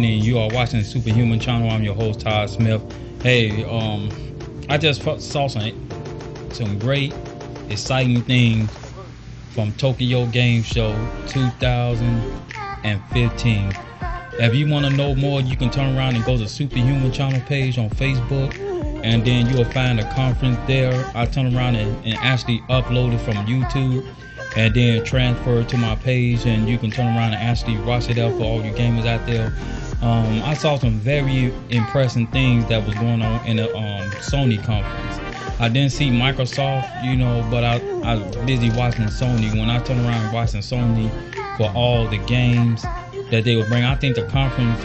evening. You are watching Superhuman Channel. I'm your host, Todd Smith. Hey, I just saw some great, exciting things from Tokyo Game Show 2015. If you want to know more, you can turn around and go to Superhuman Channel page on Facebook, and then you'll find a conference there. I turn around and actually upload it from YouTube, and then transfer it to my page, and you can turn around and actually watch it out for all you gamers out there. I saw some very impressive things that was going on in the Sony conference. I didn't see Microsoft, but I was busy watching Sony. When I turn around and watching Sony for all the games that they would bring, I think the conference,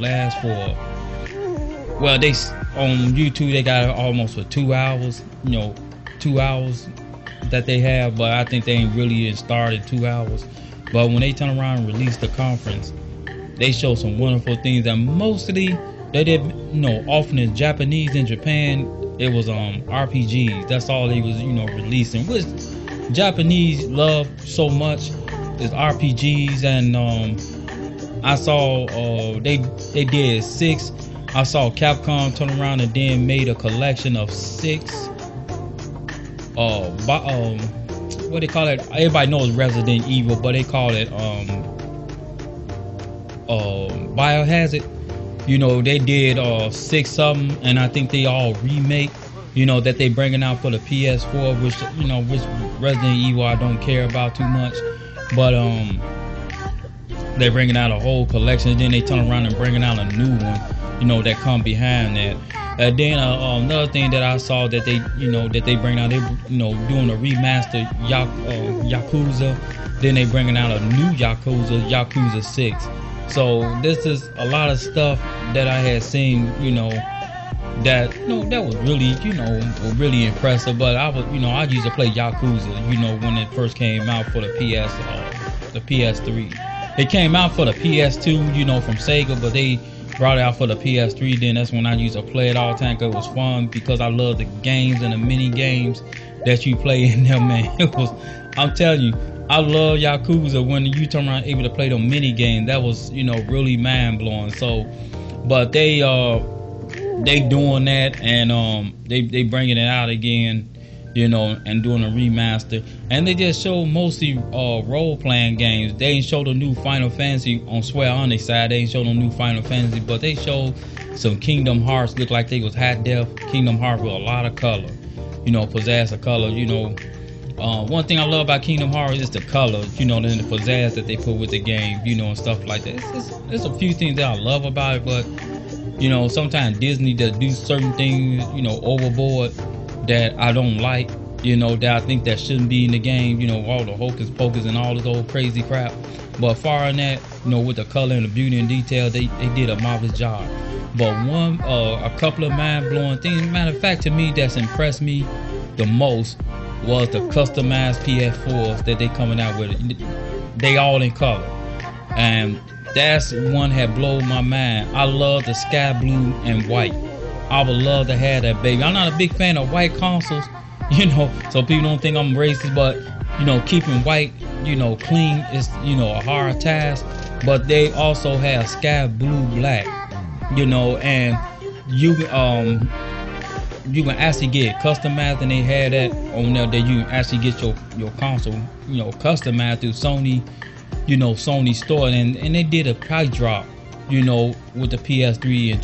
lasts for, well, they on YouTube they got it almost for 2 hours, 2 hours that they have, but I think they ain't really started 2 hours. But when they turn around and release the conference, they show some wonderful things that mostly they did, often in Japanese and Japan, it was RPGs. That's all they was, releasing, which Japanese love so much is RPGs. And I saw they did 6. I saw Capcom turn around and then made a collection of 6 what they call it, everybody knows Resident Evil, but they call it Biohazard. They did 6 of them, and I think they all remake, that they bringing out for the PS4, which which Resident Evil I don't care about too much, but they're bringing out a whole collection, and then they turn around and bringing out a new one, that come behind that. And then another thing that I saw that they bring out, they doing a remastered Yakuza. Then they bringing out a new Yakuza 6. So this is a lot of stuff that I had seen, that was really really impressive. But I used to play Yakuza, when it first came out for the PS3. It came out for the PS2, from Sega, but they brought it out for the PS3. Then that's when I used to play it all the time, because it was fun, because I love the games and the mini games that you play in there, man. I'm telling you, I love Yakuza. When you turn around able to play the mini game, that was really mind blowing. So, but they doing that, and they bringing it out again, and doing a remaster. And they just show mostly role playing games. They ain't show the new Final Fantasy on Square Enix side. They ain't show no new Final Fantasy, but they showed some Kingdom Hearts. Looked like they was hot def Kingdom Hearts with a lot of color, pizzazz of color. One thing I love about Kingdom Hearts is the color, and the pizzazz that they put with the game, and stuff like that. There's a few things that I love about it, but sometimes Disney does do certain things, overboard, that I don't like, that I think that shouldn't be in the game, all the hocus pocus and all this old crazy crap. But far in that, with the color and the beauty and detail, they did a marvelous job. But a couple of mind blowing things, matter of fact, to me, that's impressed me the most was the customized PS4s that they coming out with. They all in color, and that's one that blown my mind. I love the sky blue and white. I would love to have that, baby. I'm not a big fan of white consoles, so people don't think I'm racist, but keeping white, clean is a hard task. But they also have sky blue black, and you can actually get it customized, and they had that on there that you can actually get your console customized through Sony, Sony store, and they did a price drop, with the PS3 in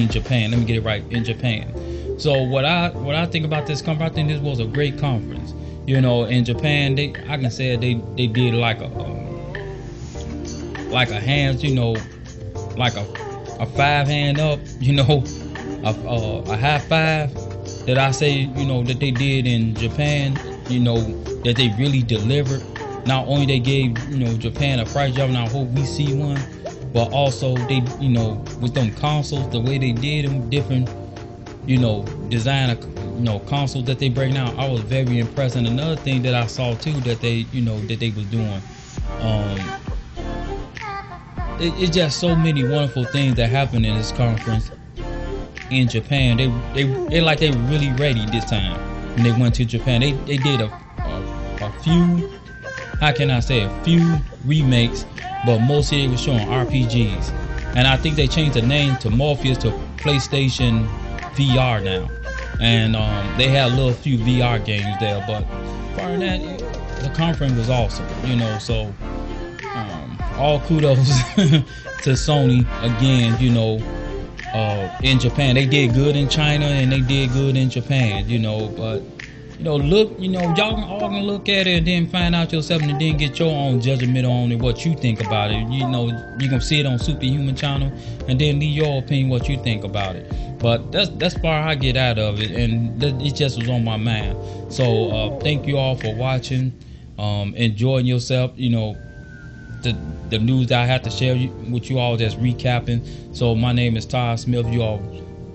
Japan. Let me get it right, in Japan. So what I think about this conference, I think this was a great conference. In Japan, I can say they did like a hands, like a 5 hand up, a high five that I say, that they did in Japan, that they really delivered. Not only they gave, Japan a price job, and I hope we see one, but also they, with them consoles, the way they did them, different, design of, consoles that they bring out, I was very impressed. And another thing that I saw too, that they, that they was doing, it's just so many wonderful things that happened in this conference in Japan. They like they were really ready this time when they went to Japan. They did a few, how can I say, a few remakes but mostly they were showing RPGs. And I think they changed the name to Morpheus to PlayStation VR now. And they had a little few VR games there, but far than that, the conference was awesome, you know. So all kudos to Sony again, you know. In Japan, they did good in China and they did good in Japan, you know. But you know, look, you know, y'all all can look at it and then find out yourself and then get your own judgment on it, what you think about it. You know, you can see it on Superhuman channel and then leave your opinion what you think about it. But that's far I get out of it, and it just was on my mind. So thank you all for watching, enjoying yourself. You know, the news that I have to share with you all, just recapping. So my name is Todd Smith. You all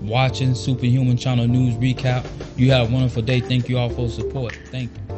watching Superhuman channel news recap. You have a wonderful day. Thank you all for support. Thank you.